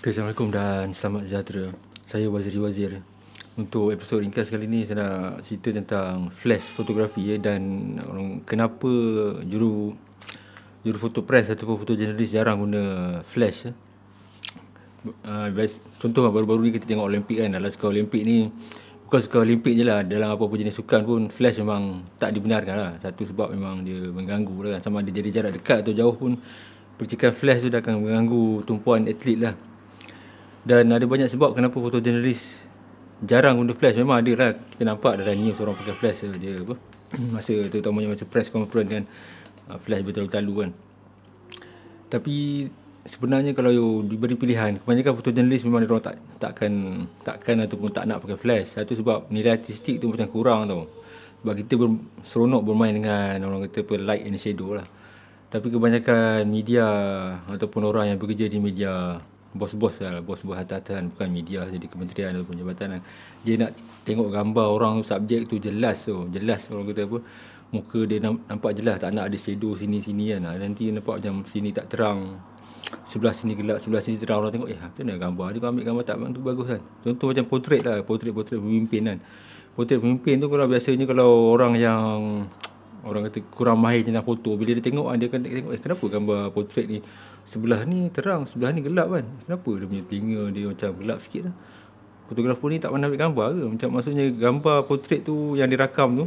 Okay, Assalamualaikum dan selamat sejahtera. Saya Waziri Wazir. Untuk episod ringkas kali ni saya nak cerita tentang flash fotografi dan kenapa juru foto press ataupun fotojournalis jarang guna flash. Contoh baru-baru ni kita tengok Olimpik kan. Dalam sukan Olimpik ni, bukan sukan Olimpik je lah, dalam apa-apa jenis sukan pun flash memang tak dibenarkan lah. Satu sebab memang dia mengganggu lah kan. Sama ada jadi jarak dekat atau jauh pun, percikan flash tu dah akan mengganggu tumpuan atlet lah. Dan ada banyak sebab kenapa fotojournalis jarang guna flash. Memang ada lah, kita nampak dalam news orang pakai flash dia apa masa terutamanya masa press conference kan, flash bertalu-talu kan. Tapi sebenarnya kalau diberi pilihan, kebanyakan fotojournalis memang dia orang takkan ataupun tak nak pakai flash. Satu sebab nilai artistik tu macam kurang tau. Sebab kita seronok bermain dengan orang kata light and shadow lah. Tapi kebanyakan media ataupun orang yang bekerja di media, bos-bos lah, bos-bos atas-atasan, bukan media jadi kementerian ataupun jabatan, dia nak tengok gambar orang tu, subjek tu jelas orang kata apa, muka dia nampak jelas, tak nak ada shadow sini-sini kan. Nanti nampak macam sini tak terang, sebelah sini gelap, sebelah sini terang. Orang tengok macam mana gambar dia, ambil gambar tak tu bagus kan. Contoh macam portrait lah, portrait pemimpin kan. Portrait pemimpin tu kalau biasanya kalau orang yang orang kata kurang mahir tentang foto, bila dia tengok dia akan tengok kenapa gambar portrait ni sebelah ni terang, sebelah ni gelap kan, kenapa dia punya telinga dia macam gelap sikit lah. Fotografer ni tak pandai ambil gambar ke? Macam maksudnya gambar portrait tu yang dirakam tu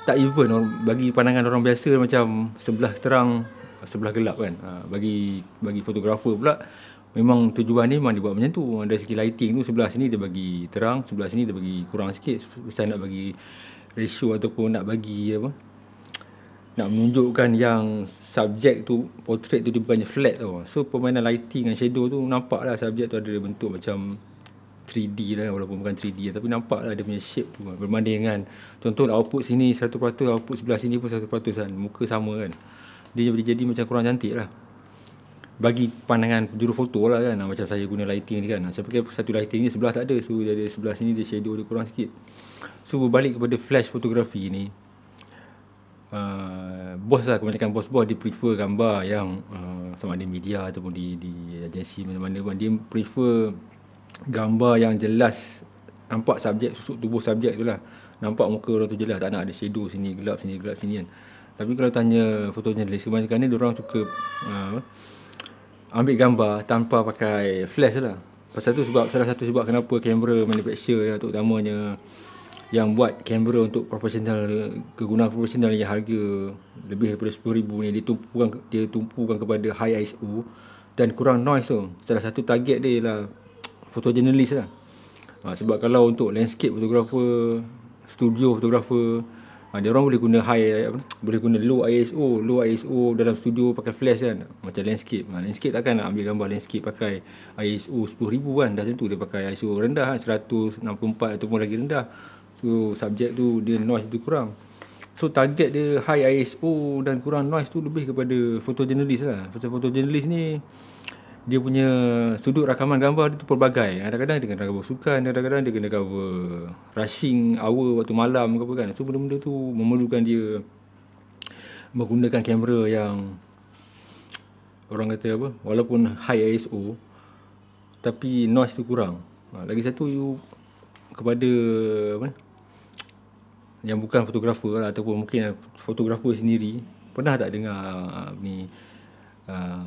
tak even bagi pandangan orang biasa macam sebelah terang, sebelah gelap kan. Bagi fotografer pula memang tujuan ni memang dibuat macam tu. Dari segi lighting tu, sebelah sini dia bagi terang, sebelah sini dia bagi kurang sikit. Pasal nak bagi ratio ataupun nak bagi apa, nak menunjukkan yang subjek tu, portrait tu dia bukannya flat tau. So permainan lighting dan shadow tu nampak lah subjek tu ada bentuk macam 3D lah, walaupun bukan 3D tapi nampak lah dia punya shape tu berbanding dengan contoh output sini 100%, output sebelah sini pun 100% kan, muka sama kan. Dia jadi macam kurang cantik lah bagi pandangan juru foto lah kan. Macam saya guna lighting ni kan, saya pakai satu lighting ni sebelah tak ada, so jadi sebelah sini dia shadow dia kurang sikit. So berbalik kepada flash fotografi ni, bos lah, kebanyakan bos-bos dia prefer gambar yang sama ada media ataupun di agensi mana-mana pun, dia prefer gambar yang jelas, nampak subjek, susuk tubuh subjek tu lah, nampak muka orang tu jelas, tak nak ada shadow sini gelap sini kan. Tapi kalau tanya fotojournalis, kebanyakan ni diorang suka ambil gambar tanpa pakai flash lah. Pasal tu salah satu sebab kenapa kamera manufacturer terutamanya yang buat kamera untuk profesional, kegunaan profesional yang harga lebih daripada RM10,000 ni, dia tumpukan kepada high ISO dan kurang noise tu. Salah satu target dia ialah fotojournalis lah. Sebab kalau untuk landscape fotografer, studio fotografer, dia orang boleh guna boleh guna low ISO dalam studio pakai flash kan. Macam landscape, landscape takkan nak ambil gambar landscape pakai ISO 10,000 kan. Dah tentu dia pakai ISO rendah kan, 164 ataupun lagi rendah. So subjek tu dia noise tu kurang. So target dia high ISO dan kurang noise tu lebih kepada fotojournalis lah. Pasal fotojournalis ni dia punya sudut rakaman gambar dia tu pelbagai. Kadang-kadang dia kena cover sukan, kadang-kadang dia kena cover rushing hour waktu malam ke apa kan. So benda-benda tu memerlukan dia menggunakan kamera yang orang kata apa, walaupun high ISO tapi noise tu kurang. Lagi satu, kepada apa, yang bukan fotografer lah, ataupun mungkin fotografer sendiri, pernah tak dengar ni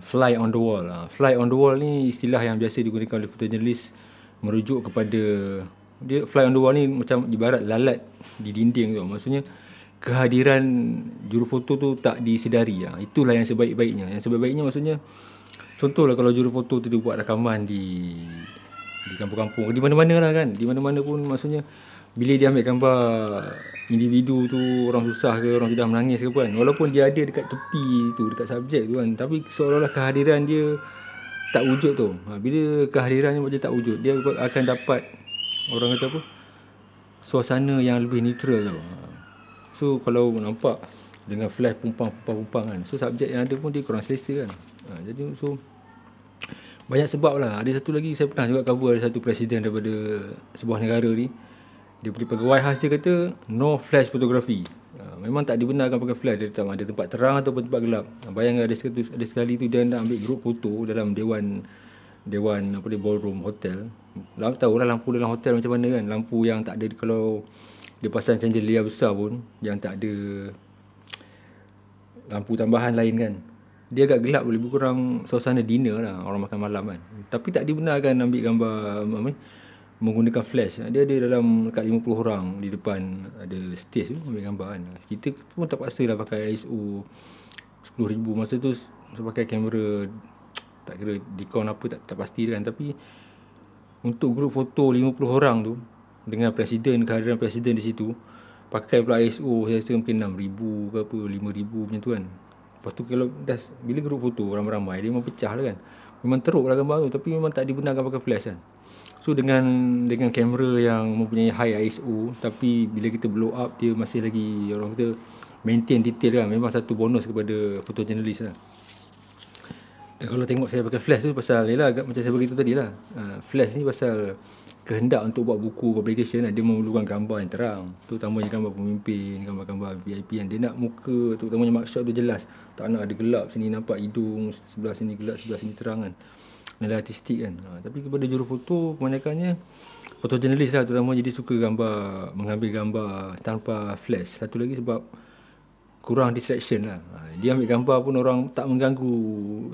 fly on the wall? Fly on the wall ni istilah yang biasa digunakan oleh fotojournalis merujuk kepada dia. Fly on the wall ni macam ibarat lalat di dinding tu. Maksudnya kehadiran juru foto tu tak disedari. Itulah yang sebaik-baiknya. Yang sebaik-baiknya maksudnya, contohlah kalau juru foto tu dia buat rakaman di kampung-kampung, di mana-mana lah kan, di mana-mana pun, maksudnya bila dia ambil gambar individu tu, orang susah ke, orang sudah menangis ke kan, walaupun dia ada dekat tepi tu, dekat subjek tu kan, tapi seolah-olah kehadiran dia tak wujud tu. Bila kehadirannya macam tak wujud, dia akan dapat orang kata apa, suasana yang lebih neutral tu. So kalau nampak dengan flash pumpang kan, so subjek yang ada pun dia kurang selesa kan. Jadi so banyak sebab lah. Ada satu lagi, saya pernah juga cover, ada satu presiden daripada sebuah negara ni, dia punya pegawai khas dia kata no flash photography. Memang tak dibenarkan pakai flash. Dia ada tempat terang ataupun tempat gelap. Bayangkan ada sekali tu dia nak ambil grup foto dalam dewan dewan apa dia, ballroom hotel. Tahu lah lampu dalam hotel macam mana kan. Lampu yang tak ada, kalau dia pasang chandelier besar pun yang tak ada lampu tambahan lain kan, dia agak gelap, lebih kurang suasana dinner lah, orang makan malam kan. Tapi tak dibenarkan ambil gambar menggunakan flash. Dia ada dalam dekat 50 orang di depan ada stage tu ambil gambar kan. Kita pun terpaksa lah pakai ISO 10,000. Masa tu saya pakai kamera, tak kira Nikon apa, tak pasti kan. Tapi untuk grup foto 50 orang tu dengan presiden, kehadiran presiden di situ, pakai pula ISO saya rasa mungkin 6,000 ke apa, 5,000 macam tu kan. Lepas tu kalau bila grup foto ramai-ramai, dia memang pecah lah kan. Memang teruk lah gambar tu, tapi memang tak dibenarkan pakai flash kan. So dengan kamera yang mempunyai high ISO, tapi bila kita blow up, dia masih lagi, orang kata, maintain detail kan. Memang satu bonus kepada photojournalist lah. Dan kalau tengok saya pakai flash tu pasal, yelah, macam saya beritahu tadi lah, flash ni pasal kehendak untuk buat buku publication lah. Dia memerlukan gambar yang terang, terutamanya gambar pemimpin, gambar-gambar VIP yang dia nak muka, terutamanya mugshot tu jelas. Tak nak ada gelap, sini nampak hidung, sebelah sini gelap, sebelah sini terang kan. Nilai artistik kan. Tapi kepada jurufoto, kebanyakannya fotojournalis lah terutamanya, jadi suka mengambil gambar tanpa flash. Satu lagi sebab kurang distraction lah. Dia ambil gambar pun orang tak mengganggu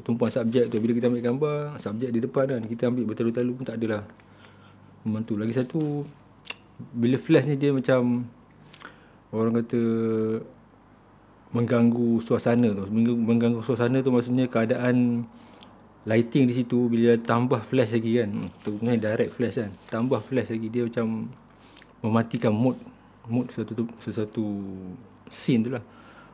tumpuan subjek tu. Bila kita ambil gambar, subjek di depan kan, kita ambil bertalu-talu pun tak adalah membantu. Lagi satu, bila flash ni dia macam, orang kata, mengganggu suasana tu. Mengganggu suasana tu maksudnya keadaan lighting di situ. Bila tambah flash lagi kan, terutama direct flash kan, tambah flash lagi, dia macam mematikan mood sesuatu scene tu lah.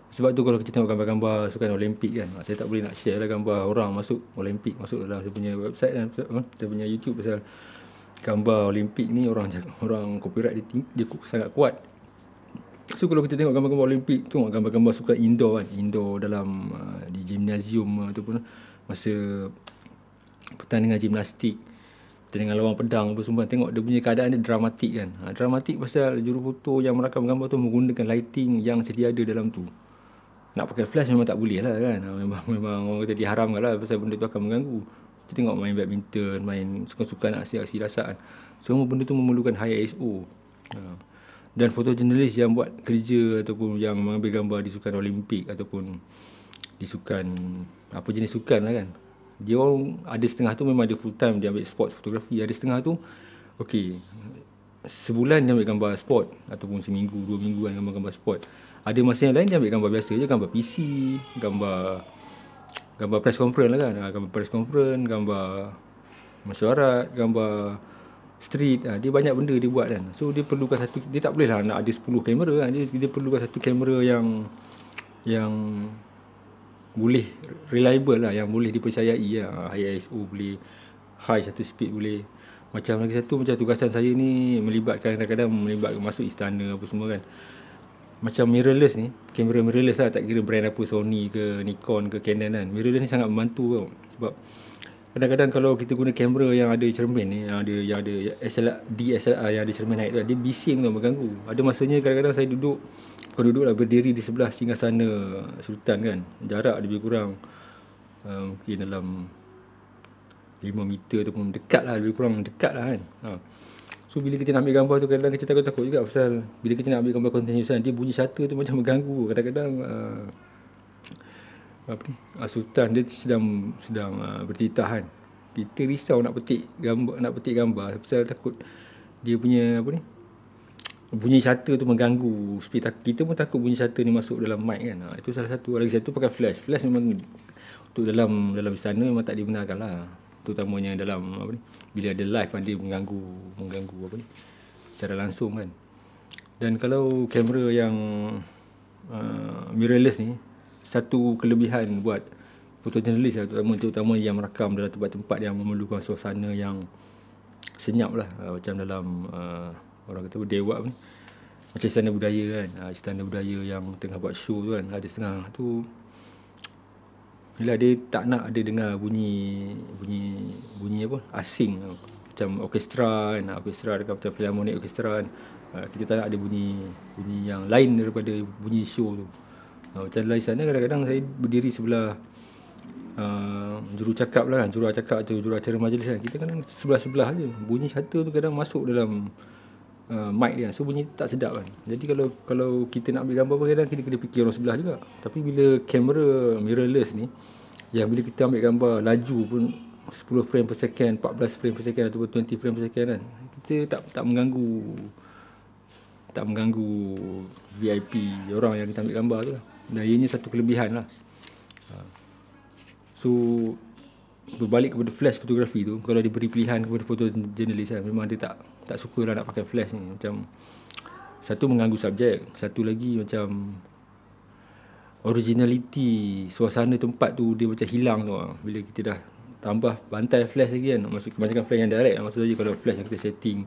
Sebab tu kalau kita tengok gambar-gambar sukan Olimpik kan, saya tak boleh nak share lah gambar orang masuk Olimpik, masuk dalam saya punya website kan, saya punya YouTube, pasal gambar Olimpik ni orang copyright dia sangat kuat. So kalau kita tengok gambar-gambar Olimpik, tengok gambar-gambar sukan indoor kan, indoor dalam di gimnasium ataupun masa pertandingan gimnastik, pertandingan lawan pedang apa semua, tengok dia punya keadaan dia dramatik kan. Dramatik pasal jurufoto yang merakam gambar tu menggunakan lighting yang sedia ada dalam tu. Nak pakai flash memang tak boleh lah kan. Memang orang kata diharamkan lah, pasal benda tu akan mengganggu. Kita tengok main badminton, main sukan-sukan, aksi-aksi dasar kan, semua benda tu memerlukan high ISO. Dan fotojournalis yang buat kerja ataupun yang mengambil gambar di sukan Olimpik ataupun di sukan apa jenis sukan lah kan, dia orang ada setengah tu memang dia full time dia ambil sports fotografi, ada setengah tu okey, sebulan dia ambil gambar sport ataupun seminggu 2 minggu kan gambar-gambar sport. Ada masa yang lain dia ambil gambar biasa je, gambar PC, gambar press conference lah kan, gambar press conference, gambar mesyuarat, gambar street. Dia banyak benda dia buat kan. So dia perlukan satu, dia tak boleh lah nak ada 10 kamera kan. Dia perlukan satu kamera yang boleh reliable lah, yang boleh dipercayai lah. High ISO boleh, high shutter speed boleh. Macam lagi satu, macam tugasan saya ni kadang-kadang melibatkan masuk istana apa semua kan. Macam mirrorless ni, kamera mirrorless lah, tak kira brand apa, Sony ke Nikon ke Canon kan. Mirrorless ni sangat membantu tau. Sebab kadang-kadang kalau kita guna kamera yang ada cermin ni, yang ada DSLR yang ada cermin naik tu, dia bising tau, mengganggu. Ada masanya kadang-kadang saya berdiri di sebelah singgasana Sultan kan. Jarak lebih kurang mungkin dalam 5 meter ataupun dekat lah, lebih kurang dekat lah kan. So bila kita nak ambil gambar tu, kadang-kadang kita takut juga pasal bila kita nak ambil gambar continuous, dia bunyi shutter tu macam mengganggu. Kadang-kadang Sultan dia sedang bertitah kan. Kita risau nak petik gambar pasal takut dia punya bunyi shutter tu mengganggu. Kita pun takut bunyi shutter ni masuk dalam mic kan. Itu salah satu. Lagi satu pakai flash. Flash memang untuk dalam istana memang tak dibenarkan lah. Terutamanya dalam bila ada live kan, dia mengganggu secara langsung kan. Dan kalau kamera yang mirrorless ni, satu kelebihan buat fotojournalis lah, terutama yang merakam dalam tempat-tempat yang memerlukan suasana yang senyap lah, macam dalam orang kata dewa ni, macam istana budaya kan. Istana budaya yang tengah buat show tu kan, ada setengah tu bila dia tak nak ada dengar bunyi apa asing, macam orkestra kan, orkestra dekat macam Philharmonic Orkestra kan. Kita tak nak ada bunyi yang lain daripada bunyi show tu. Macam dalam sana kadang-kadang saya berdiri sebelah jurucakap lah kan, jurucakap atau juruacara majlis kan, kita kan sebelah-sebelah je, bunyi kata tu kadang masuk dalam mic dia, so bunyi tak sedap kan. Jadi kalau kita nak ambil gambar pun kadang kita kena fikir orang sebelah juga. Tapi bila kamera mirrorless ni, yang bila kita ambil gambar laju pun 10 frame per second, 14 frame per second ataupun 20 frame per second kan, kita tak mengganggu VIP orang yang kita ambil gambar tu lah. Dan ianya satu kelebihan lah. So berbalik kepada flash fotografi tu, kalau diberi pilihan kepada fotojurnalis kan, memang dia tak suka lah nak pakai flash ni. Macam satu mengganggu subjek, satu lagi macam originality suasana tempat tu dia macam hilang tu lah. Bila kita dah tambah bantai flash lagi kan, maksud kebanyakan flash yang direct, maksud saja kalau flash yang kita setting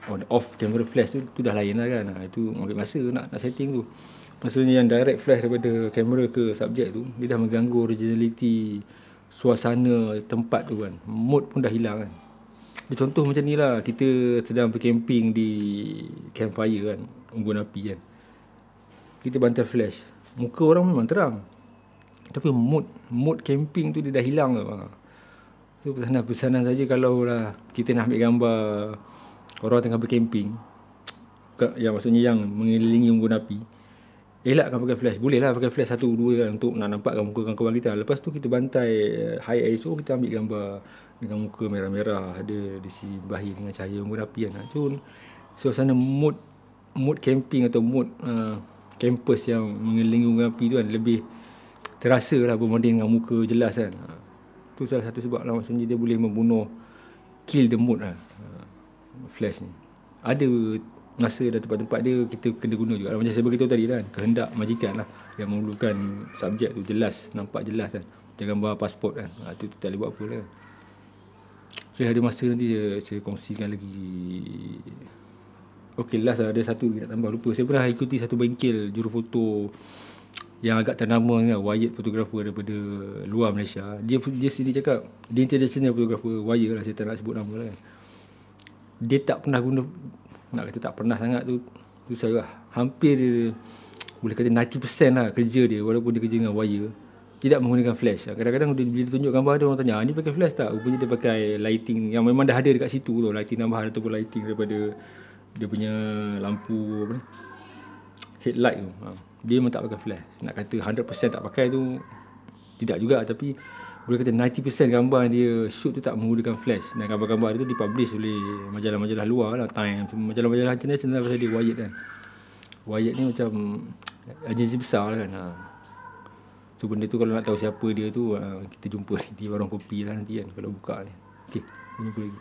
on off camera flash tu dah lain lah kan. Itu ambil masa nak setting tu. Maksudnya yang direct flash daripada kamera ke subjek tu, dia dah mengganggu originality suasana tempat tu kan. Mood pun dah hilang kan. Contoh macam ni lah, kita sedang bercamping di campfire kan, unggun api kan, kita bantai flash, muka orang memang terang, tapi mood camping tu dia dah hilang tu. So pesanan saja kalau lah kita nak ambil gambar orang tengah bercamping, yang maksudnya yang mengelilingi unggun api, elakkan pakai flash. Boleh lah pakai flash 1, 2 kan, untuk nak nampakkan muka kawan kita. Lepas tu kita bantai high ISO, kita ambil gambar dengan muka merah-merah, ada di sisi bahi dengan cahaya unggun api kan. So suasana mood camping atau mood campus yang mengelilingi unggun api tu kan lebih terasa lah berbanding dengan muka jelas kan. Tu salah satu sebab lah, maksudnya dia boleh kill the mood lah, flash ni. Ada masa dan tempat-tempat dia kita kena guna juga. Macam saya beritahu tadi kan, kehendak majikan lah yang memerlukan subjek tu jelas, nampak jelas kan, macam gambar pasport kan. Tu tak boleh buat apa lah. So ada masa nanti saya kongsikan lagi. Okay, last lah, ada satu nak tambah, lupa. Saya pernah ikuti satu bengkel jurufoto yang agak ternama kan, Wyatt fotografer daripada luar Malaysia. Dia sendiri cakap dia international fotografer, Wyatt lah, saya tak nak sebut nama lah kan. Dia tak pernah guna, nak kata tak pernah sangat tu saya hampir boleh kata 90% lah kerja dia, walaupun dia kerja dengan wire, tidak menggunakan flash. Kadang-kadang bila dia tunjuk gambar dia, orang tanya, ni pakai flash tak? Rupanya dia pakai lighting yang memang dah ada dekat situ tu, lighting tambahan ataupun lighting daripada dia punya lampu apa ni, headlight tu. Dia memang tak pakai flash. Nak kata 100% tak pakai tu tidak juga, tapi boleh kata 90% gambar dia shoot tu tak menggunakan flash. Dan gambar-gambar dia tu dipublish oleh majalah-majalah luar lah, Time, majalah-majalah international pasal dia Wyatt kan. Wyatt ni macam agensi besar lah kan. So benda tu kalau nak tahu siapa dia tu, kita jumpa di warung kopi lah nanti kan, kalau buka ni. Okay, jumpa lagi.